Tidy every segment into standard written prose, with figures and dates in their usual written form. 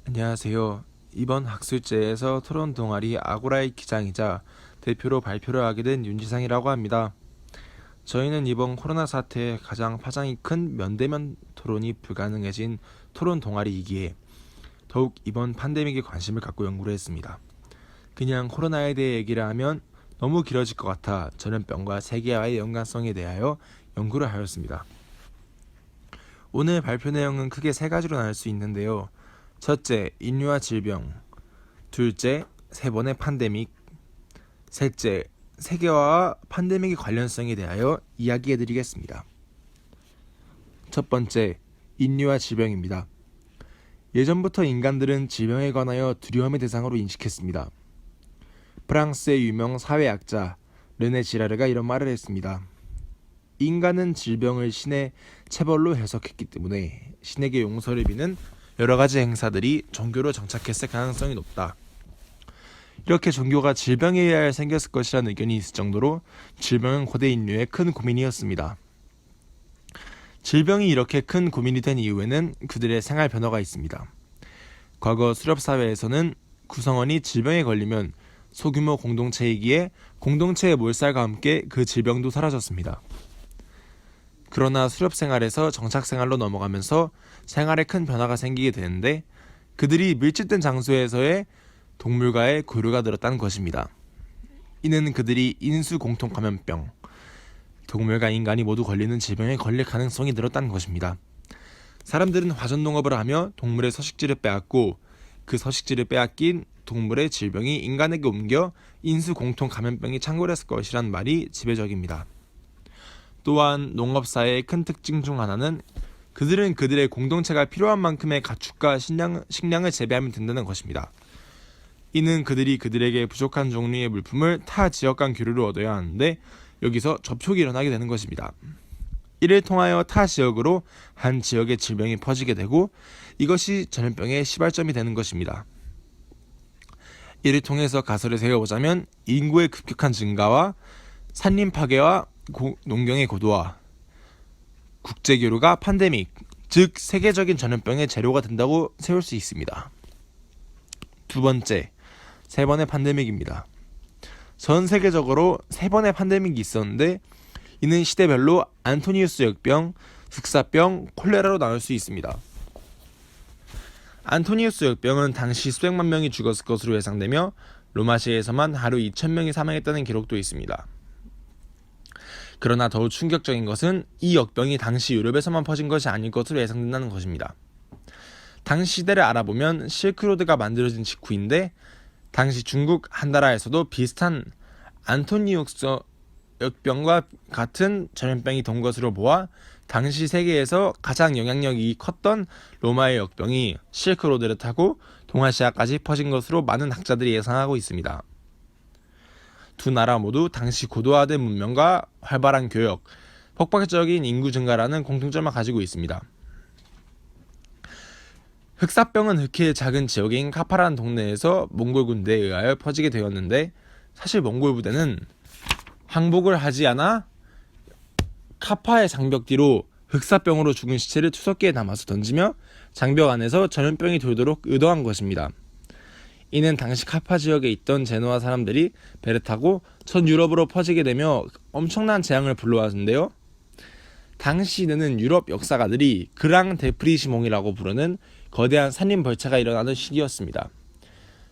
안녕하세요. 이번 학술제에서 토론 동아리 아고라의 기장이자 대표로 발표를 하게 된 윤지상이라고 합니다. 저희는 이번 코로나 사태에 가장 파장이 큰 면대면 토론이 불가능해진 토론 동아리이기에 더욱 이번 팬데믹에 관심을 갖고 연구를 했습니다. 그냥 코로나에 대해 얘기를 하면 너무 길어질 것 같아 전염병과 세계화의 연관성에 대하여 연구를 하였습니다. 오늘 발표 내용은 크게 세 가지로 나눌 수 있는데요. 첫째, 인류와 질병. 둘째, 세 번의 팬데믹. 셋째, 세계화와 팬데믹의 관련성에 대하여 이야기해드리겠습니다. 첫 번째, 인류와 질병입니다. 예전부터 인간들은 질병에 관하여 두려움의 대상으로 인식했습니다. 프랑스의 유명 사회학자 르네 지라르가 이런 말을 했습니다. 인간은 질병을 신의 체벌로 해석했기 때문에 신에게 용서를 비는 여러 가지 행사들이 종교로 정착했을 가능성이 높다. 이렇게 종교가 질병에 의하여 생겼을 것이라는 의견이 있을 정도로 질병은 고대 인류의 큰 고민이었습니다. 질병이 이렇게 큰 고민이 된 이후에는 그들의 생활 변화가 있습니다. 과거 수렵 사회에서는 구성원이 질병에 걸리면 소규모 공동체이기에 공동체의 몰살과 함께 그 질병도 사라졌습니다. 그러나 수렵 생활에서 정착 생활로 넘어가면서 생활에 큰 변화가 생기게 되는데 그들이 밀집된 장소에서의 동물과의 교류가 늘었다는 것입니다. 이는 그들이 인수 공통 감염병, 동물과 인간이 모두 걸리는 질병에 걸릴 가능성이 늘었다는 것입니다. 사람들은 화전 농업을 하며 동물의 서식지를 빼앗고 그 서식지를 빼앗긴 동물의 질병이 인간에게 옮겨 인수 공통 감염병이 창궐했을 것이란 말이 지배적입니다. 또한 농업사회의 큰 특징 중 하나는 그들은 그들의 공동체가 필요한 만큼의 가축과 식량을 재배하면 된다는 것입니다. 이는 그들이 그들에게 부족한 종류의 물품을 타 지역 간 교류로 얻어야 하는데 여기서 접촉이 일어나게 되는 것입니다. 이를 통하여 타 지역으로 한 지역의 질병이 퍼지게 되고 이것이 전염병의 시발점이 되는 것입니다. 이를 통해서 가설을 세워보자면 인구의 급격한 증가와 산림 파괴와 농경의 고도화, 국제교류가 팬데믹, 즉 세계적인 전염병의 재료가 된다고 세울 수 있습니다. 두 번째, 세 번의 팬데믹입니다. 전 세계적으로 세 번의 팬데믹이 있었는데 이는 시대별로 안토니우스 역병, 흑사병, 콜레라로 나눌 수 있습니다. 안토니우스 역병은 당시 수백만 명이 죽었을 것으로 예상되며 로마시에서만 하루 2,000명이 사망했다는 기록도 있습니다. 그러나 더욱 충격적인 것은 이 역병이 당시 유럽에서만 퍼진 것이 아닐 것으로 예상된다는 것입니다. 당시 시대를 알아보면 실크로드가 만들어진 직후인데 당시 중국 한나라에서도 비슷한 안토니우스 역병과 같은 전염병이 돈 것으로 보아 당시 세계에서 가장 영향력이 컸던 로마의 역병이 실크로드를 타고 동아시아까지 퍼진 것으로 많은 학자들이 예상하고 있습니다. 두 나라 모두 당시 고도화된 문명과 활발한 교역, 폭발적인 인구 증가라는 공통점을 가지고 있습니다. 흑사병은 흑해의 작은 지역인 카파라는 동네에서 몽골 군대에 의하여 퍼지게 되었는데 사실 몽골 부대는 항복을 하지 않아 카파의 장벽 뒤로 흑사병으로 죽은 시체를 투석기에 담아서 던지며 장벽 안에서 전염병이 돌도록 의도한 것입니다. 이는 당시 카파 지역에 있던 제노아 사람들이 배를 타고 전 유럽으로 퍼지게 되며 엄청난 재앙을 불러왔는데요. 당시에는 유럽 역사가들이 그랑 데프리시몽이라고 부르는 거대한 산림 벌채가 일어나던 시기였습니다.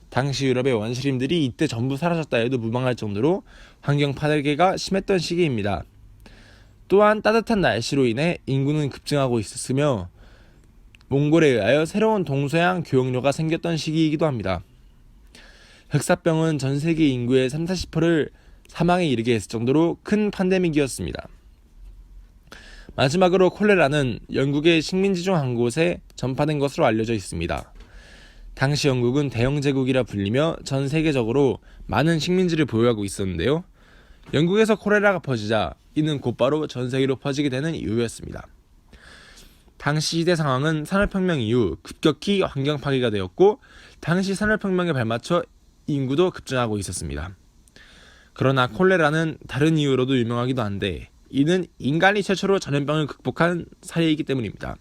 당시 유럽의 원시림들이 이때 전부 사라졌다 해도 무방할 정도로 환경 파괴가 심했던 시기입니다. 또한 따뜻한 날씨로 인해 인구는 급증하고 있었으며 몽골에 의하여 새로운 동서양 교역로가 생겼던 시기이기도 합니다. 흑사병은 전 세계 인구의 30-40%를 사망에 이르게 했을 정도로 큰 팬데믹이었습니다. 마지막으로 콜레라는 영국의 식민지 중 한 곳에 전파된 것으로 알려져 있습니다. 당시 영국은 대영 제국이라 불리며 전 세계적으로 많은 식민지를 보유하고 있었는데요. 영국에서 콜레라가 퍼지자 이는 곧바로 전 세계로 퍼지게 되는 이유였습니다. 당시 시대 상황은 산업혁명 이후 급격히 환경 파괴가 되었고 당시 산업혁명에 발맞춰 인구도 급증하고 있었습니다. 그러나 콜레라는 다른 이유로도 유명하기도 한데 이는 인간이 최초로 전염병을 극복한 사례이기 때문입니다.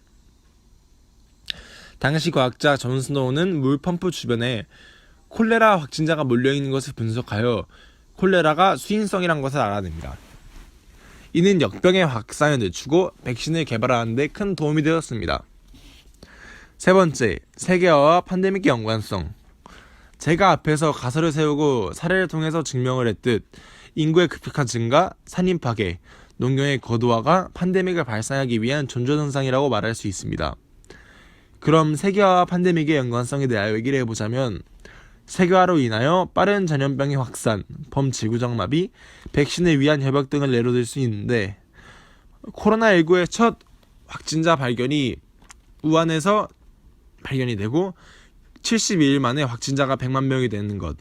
당시 과학자 존 스노우는 물펌프 주변에 콜레라 확진자가 몰려있는 것을 분석하여 콜레라가 수인성이란 것을 알아냅니다. 이는 역병의 확산을 늦추고 백신을 개발하는 데 큰 도움이 되었습니다. 세 번째, 세계화와 팬데믹의 연관성. 제가 앞에서 가설을 세우고 사례를 통해서 증명을 했듯 인구의 급격한 증가, 산림 파괴, 농경의 거도화가 팬데믹을 발생하기 위한 전조현상이라고 말할 수 있습니다. 그럼 세계화와 팬데믹의 연관성에 대하여 얘기를 해보자면 세계화로 인하여 빠른 전염병의 확산, 범지구적 마비, 백신을 위한 협약 등을 예로 들 수 있는데 코로나19의 첫 확진자 발견이 우한에서 발견이 되고 72일 만에 확진자가 100만 명이 되는 것.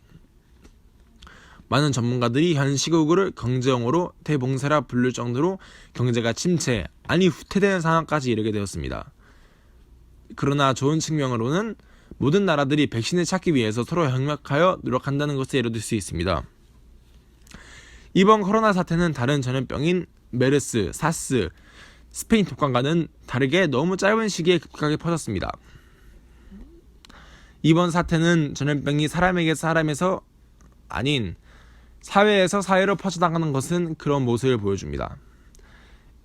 많은 전문가들이 현 시국을 경제용어로 대봉쇄라 부를 정도로 경제가 침체, 아니 후퇴되는 상황까지 이르게 되었습니다. 그러나 좋은 측면으로는 모든 나라들이 백신을 찾기 위해서 서로 협력하여 노력한다는 것을 예로 들 수 있습니다. 이번 코로나 사태는 다른 전염병인 메르스, 사스, 스페인 독감과는 다르게 너무 짧은 시기에 급격하게 퍼졌습니다. 이번 사태는 전염병이 사람에서 아닌 사회에서 사회로 퍼져나가는 것은 그런 모습을 보여줍니다.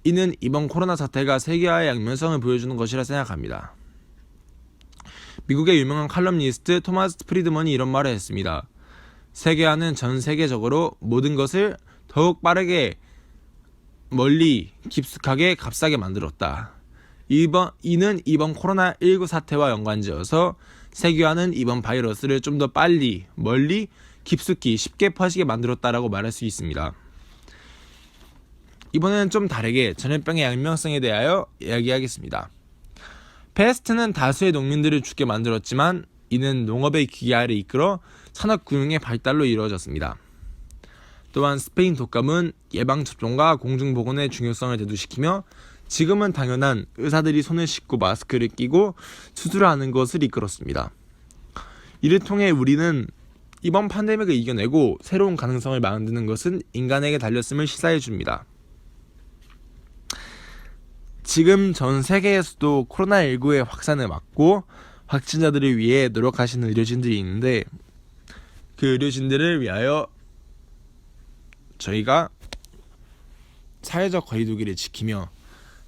이는 이번 코로나 사태가 세계화의 양면성을 보여주는 것이라 생각합니다. 미국의 유명한 칼럼니스트 토마스 프리드먼이 이런 말을 했습니다. 세계화는 전 세계적으로 모든 것을 더욱 빠르게, 멀리, 깊숙하게, 값싸게 만들었다. 이는 이번 코로나19 사태와 연관지어서 세계화는 이번 바이러스를 좀 더 빨리, 멀리, 깊숙이, 쉽게 퍼지게 만들었다라고 말할 수 있습니다. 이번에는 좀 다르게 전염병의 양면성에 대하여 이야기하겠습니다. 패스트는 다수의 농민들을 죽게 만들었지만 이는 농업의 기하를 이끌어 산업금융의 발달로 이루어졌습니다. 또한 스페인 독감은 예방접종과 공중보건의 중요성을 대두시키며 지금은 당연한 의사들이 손을 씻고 마스크를 끼고 수술하는 것을 이끌었습니다. 이를 통해 우리는 이번 팬데믹을 이겨내고 새로운 가능성을 만드는 것은 인간에게 달렸음을 시사해 줍니다. 지금 전 세계에서도 코로나19의 확산을 막고 확진자들을 위해 노력하시는 의료진들이 있는데 그 의료진들을 위하여 저희가 사회적 거리두기를 지키며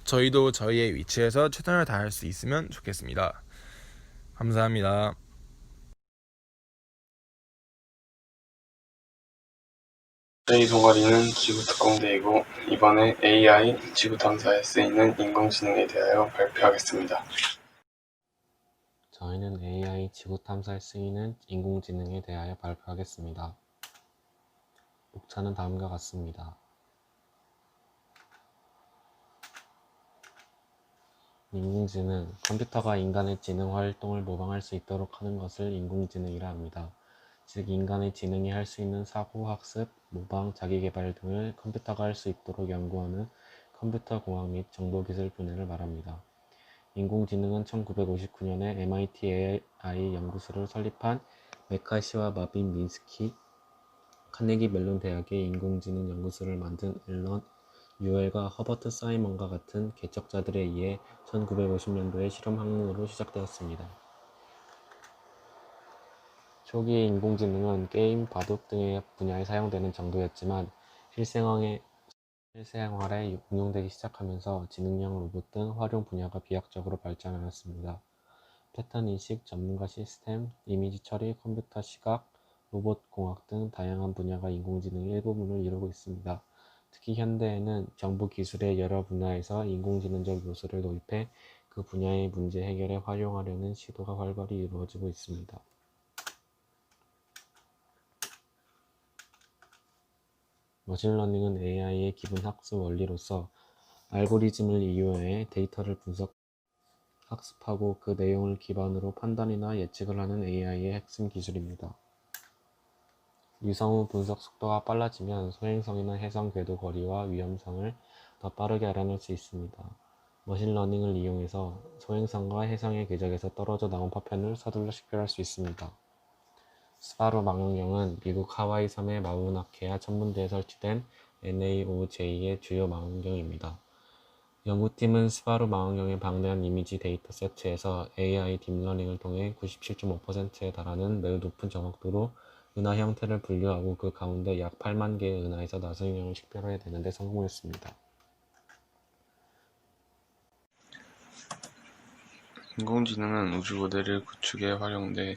저희도 저희의 위치에서 최선을 다할 수 있으면 좋겠습니다. 감사합니다. 저희 동아리는 지구특공대이고 이번에 AI 지구탐사에 쓰이는 인공지능에 대하여 발표하겠습니다. 저희는 AI 지구탐사에 쓰이는 인공지능에 대하여 발표하겠습니다. 목차는 다음과 같습니다. 인공지능, 컴퓨터가 인간의 지능 활동을 모방할 수 있도록 하는 것을 인공지능이라 합니다. 즉, 인간의 지능이 할 수 있는 사고, 학습, 모방, 자기개발 등을 컴퓨터가 할 수 있도록 연구하는 컴퓨터공학 및 정보기술 분야를 말합니다. 인공지능은 1959년에 MIT AI 연구소를 설립한 메카시와 마빈 민스키, 카네기 멜론 대학의 인공지능 연구소를 만든 앨런 유엘과 허버트 사이먼과 같은 개척자들에 의해 1950년도에 실험 학문으로 시작되었습니다. 초기의 인공지능은 게임, 바둑 등의 분야에 사용되는 정도였지만 실생활에 응용되기 시작하면서 지능형 로봇 등 활용 분야가 비약적으로 발전하였습니다. 패턴 인식, 전문가 시스템, 이미지 처리, 컴퓨터 시각, 로봇 공학 등 다양한 분야가 인공지능의 일부분을 이루고 있습니다. 특히 현대에는 정보 기술의 여러 분야에서 인공지능적 요소를 도입해 그 분야의 문제 해결에 활용하려는 시도가 활발히 이루어지고 있습니다. 머신러닝은 AI의 기본 학습 원리로서 알고리즘을 이용해 데이터를 학습하고 그 내용을 기반으로 판단이나 예측을 하는 AI의 핵심 기술입니다. 유성 후 분석 속도가 빨라지면 소행성이나 해상 궤도 거리와 위험성을 더 빠르게 알아낼 수 있습니다. 머신러닝을 이용해서 소행성과 해상의 궤적에서 떨어져 나온 파편을 서둘러 식별할 수 있습니다. 스바루 망원경은 미국 하와이 섬의 마우나케아 천문대에 설치된 NAOJ의 주요 망원경입니다. 연구팀은 스바루 망원경의 방대한 이미지 데이터 세트에서 AI 딥러닝을 통해 97.5%에 달하는 매우 높은 정확도로 은하 형태를 분류하고 그 가운데 약 8만 개의 은하에서 나선인형을 식별해내는 데 성공했습니다. 인공지능은 우주 모델을 구축에 활용돼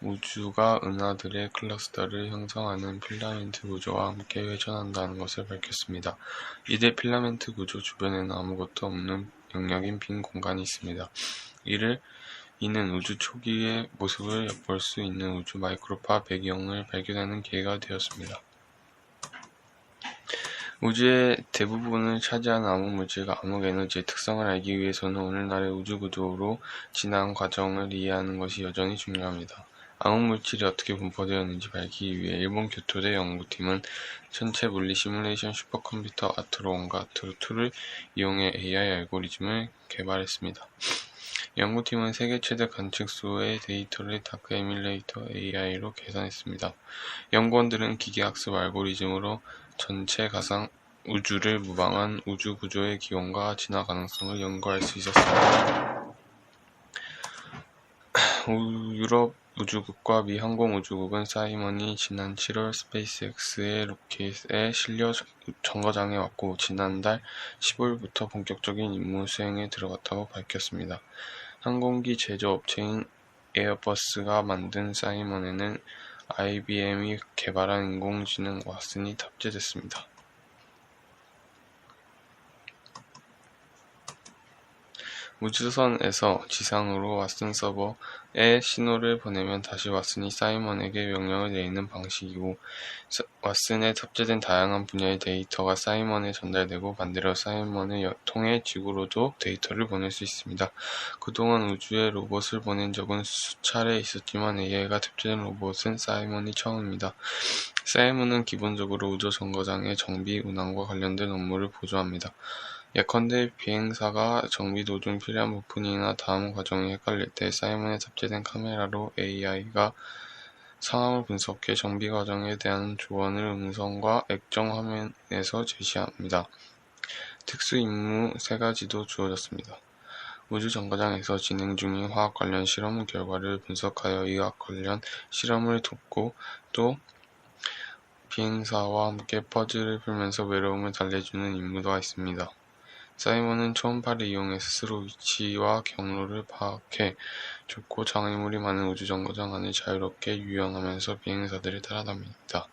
우주가 은하들의 클러스터를 형성하는 필라멘트 구조와 함께 회전한다는 것을 밝혔습니다. 이들 필라멘트 구조 주변에는 아무것도 없는 영역인 빈 공간이 있습니다. 이는 우주 초기의 모습을 엿볼 수 있는 우주 마이크로파 배경을 발견하는 계기가 되었습니다. 우주의 대부분을 차지하는 암흑물질과 암흑에너지의 특성을 알기 위해서는 오늘날의 우주 구조로 진화한 과정을 이해하는 것이 여전히 중요합니다. 암흑물질이 어떻게 분포되었는지 밝히기 위해 일본 교토대 연구팀은 천체 물리 시뮬레이션 슈퍼컴퓨터 아트로1과 아트로2를 이용해 AI 알고리즘을 개발했습니다. 연구팀은 세계 최대 관측수의 데이터를 다크 에뮬레이터 AI로 계산했습니다. 연구원들은 기계학습 알고리즘으로 전체 가상 우주를 모방한 우주 구조의 기원과 진화 가능성을 연구할 수 있었습니다. 유럽 우주국과 미 항공우주국은 사이먼이 지난 7월 스페이스X의 로켓에 실려 정거장에 왔고 지난달 15일부터 본격적인 임무 수행에 들어갔다고 밝혔습니다. 항공기 제조업체인 에어버스가 만든 사이먼에는 IBM이 개발한 인공지능 왓슨이 탑재됐습니다. 우주선에서 지상으로 왓슨 서버에 신호를 보내면 다시 왓슨이 사이먼에게 명령을 내리는 방식이고 왓슨에 탑재된 다양한 분야의 데이터가 사이먼에 전달되고 반대로 사이먼을 통해 지구로도 데이터를 보낼 수 있습니다. 그동안 우주에 로봇을 보낸 적은 수차례 있었지만 AI가 탑재된 로봇은 사이먼이 처음입니다. 사이먼은 기본적으로 우주 정거장의 정비, 운항과 관련된 업무를 보조합니다. 예컨대 비행사가 정비 도중 필요한 부품이나 다음 과정이 헷갈릴 때 사이먼에 탑재된 카메라로 AI가 상황을 분석해 정비 과정에 대한 조언을 음성과 액정 화면에서 제시합니다. 특수 임무 3가지도 주어졌습니다. 우주 정거장에서 진행 중인 화학 관련 실험 결과를 분석하여 의학 관련 실험을 돕고 또 비행사와 함께 퍼즐을 풀면서 외로움을 달래주는 임무가 있습니다. 사이먼은 초음파를 이용해 스스로 위치와 경로를 파악해 좁고 장애물이 많은 우주정거장 안을 자유롭게 유영하면서 비행사들을 따라다닙니다.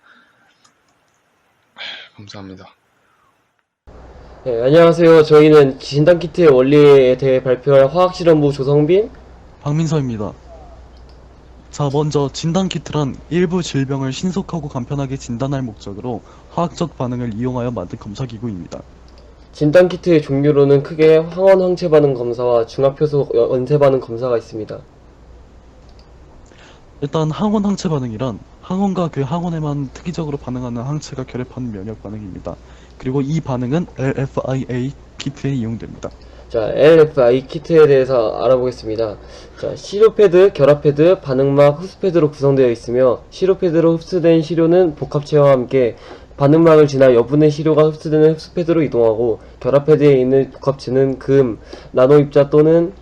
감사합니다. 네, 안녕하세요. 저희는 진단키트의 원리에 대해 발표할 화학실험부 조성빈. 박민서입니다. 자, 먼저 진단키트란 일부 질병을 신속하고 간편하게 진단할 목적으로 화학적 반응을 이용하여 만든 검사기구입니다. 진단키트의 종류로는 크게 황원 항체 반응 검사와 중합효소 연쇄 반응 검사가 있습니다. 일단 항원 항체 반응이란 항원과 그 항원에만 특이적으로 반응하는 항체가 결합하는 면역 반응입니다. 그리고 이 반응은 LFIA 키트에 이용됩니다. 자, LFI 키트에 대해서 알아보겠습니다. 자, 시료패드, 결합패드, 반응막, 흡수패드로 구성되어 있으며 시료패드로 흡수된 시료는 복합체와 함께 반응막을 지나 여분의 시료가 흡수되는 흡수패드로 이동하고 결합패드에 있는 복합체는 금, 나노입자 또는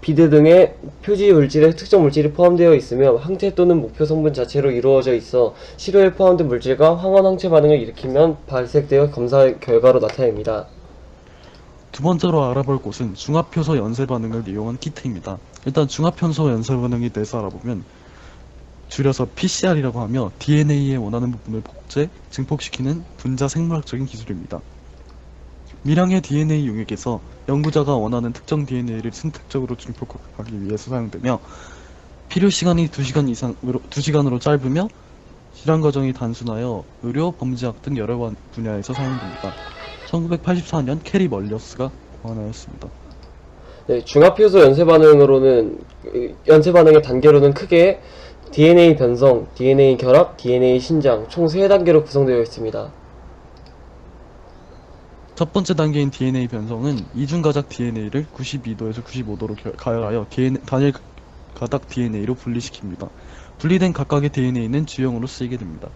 비드 등의 표지 물질에 특정 물질이 포함되어 있으며 항체 또는 목표 성분 자체로 이루어져 있어 시료에 포함된 물질과 황원 항체 반응을 일으키면 발색되어 검사 결과로 나타냅니다. 두 번째로 알아볼 곳은 중합효소 연쇄 반응을 이용한 키트입니다. 일단 중합효소 연쇄 반응에 대해서 알아보면 줄여서 PCR이라고 하며 DNA에 원하는 부분을 복제, 증폭시키는 분자 생물학적인 기술입니다. 미량의 DNA 용액에서 연구자가 원하는 특정 DNA를 선택적으로 증폭하기 위해서 사용되며 필요 시간이 2시간으로 짧으며 실험 과정이 단순하여 의료, 범죄학 등 여러 분야에서 사용됩니다. 1984년 캐리 멀리어스가 고안하였습니다. 네, 중합효소 연쇄 반응의 단계로는 크게 DNA 변성, DNA 결합, DNA 신장 총 3단계로 구성되어 있습니다. 첫 번째 단계인 DNA 변성은 이중가작 DNA를 92도에서 95도로 가열하여 단일 가닥 DNA로 분리시킵니다. 분리된 각각의 DNA는 주형으로 쓰이게 됩니다.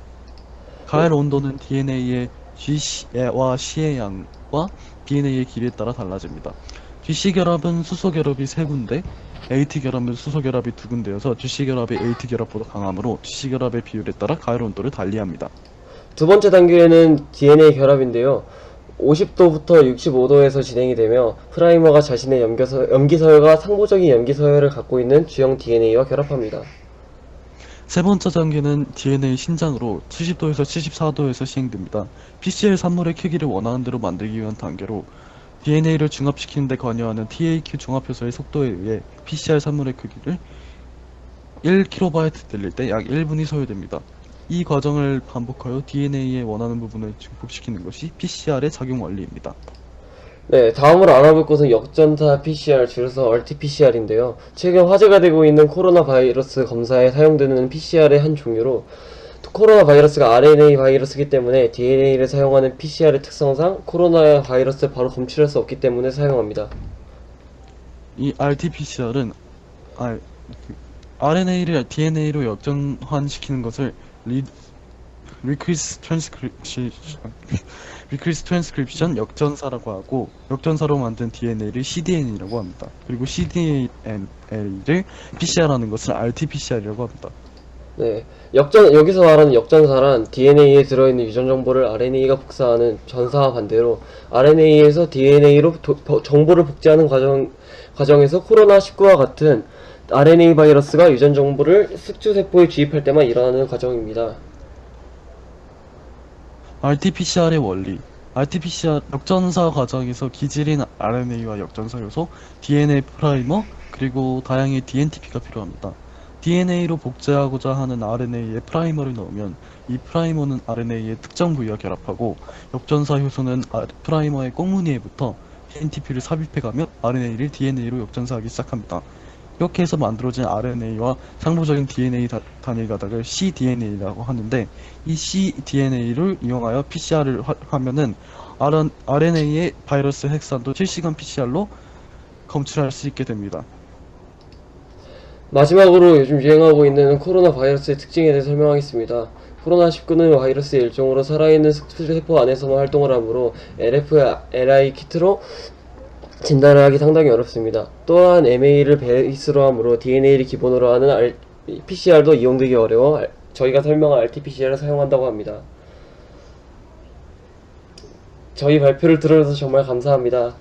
가열 온도는 DNA의 G와 C의 양 결합과 DNA의 길이에 따라 달라집니다. GC 결합은 수소 결합이 3군데, AT 결합은 수소 결합이 2군데여서 GC 결합이 AT 결합보다 강하므로 GC 결합의 비율에 따라 가열 온도를 달리합니다. 두 번째 단계는 DNA 결합인데요. 50도부터 65도에서 진행이 되며 프라이머가 자신의 염기서열과 상부적인 염기서열을 갖고 있는 주형 DNA와 결합합니다. 세 번째 단계는 DNA 신장으로 70도에서 74도에서 시행됩니다. PCR 산물의 크기를 원하는 대로 만들기 위한 단계로 DNA를 중합시키는 데 관여하는 TAQ 종합효소의 속도에 의해 PCR 산물의 크기를 1KB 늘릴 때 약 1분이 소요됩니다. 이 과정을 반복하여 DNA의 원하는 부분을 증폭시키는 것이 PCR의 작용 원리입니다. 네, 다음으로 알아볼 것은 역전사 PCR, 줄여서 RT-PCR인데요. 최근 화제가 되고 있는 코로나 바이러스 검사에 사용되는 PCR의 한 종류로 코로나 바이러스가 RNA 바이러스이기 때문에 DNA를 사용하는 PCR의 특성상 코로나 바이러스를 바로 검출할 수 없기 때문에 사용합니다. 이 RT-PCR은 RNA를 DNA로 역전환시키는 것을 리퀴스 트랜스크립션 역전사라고 하고, 역전사로 만든 DNA를 cDNA라고 합니다. 그리고 cDNA를 PCR하는 것을 RT-PCR이라고 합니다. 네, 여기서 말하는 역전사란 DNA에 들어있는 유전 정보를 RNA가 복사하는 전사와 반대로 RNA에서 DNA로 정보를 복제하는 과정에서 코로나19와 같은 RNA 바이러스가 유전 정보를 숙주세포에 주입할 때만 일어나는 과정입니다. RT-PCR의 원리. RT-PCR 역전사 과정에서 기질인 RNA와 역전사 요소, DNA 프라이머, 그리고 다양의 DNTP가 필요합니다. DNA로 복제하고자 하는 RNA에 프라이머를 넣으면 이 프라이머는 RNA의 특정 부위와 결합하고, 역전사 효소는 프라이머의 꽁무니에 붙어 DNTP를 삽입해가며 RNA를 DNA로 역전사하기 시작합니다. 이렇게 해서 만들어진 RNA와 상부적인 DNA 단일 가닥을 cDNA라고 하는데, 이 cDNA를 이용하여 PCR을 하면은 RNA의 바이러스 핵산도 실시간 PCR로 검출할 수 있게 됩니다. 마지막으로 요즘 유행하고 있는 코로나 바이러스의 특징에 대해 설명하겠습니다. 코로나19는 바이러스의 일종으로 살아있는 숙주세포 안에서만 활동을 하므로 LF-LI 키트로 진단을 하기 상당히 어렵습니다. 또한 MA를 베이스로 하므로 DNA를 기본으로 하는 PCR도 이용되기 어려워 저희가 설명한 RT-PCR을 사용한다고 합니다. 저희 발표를 들어줘서 정말 감사합니다.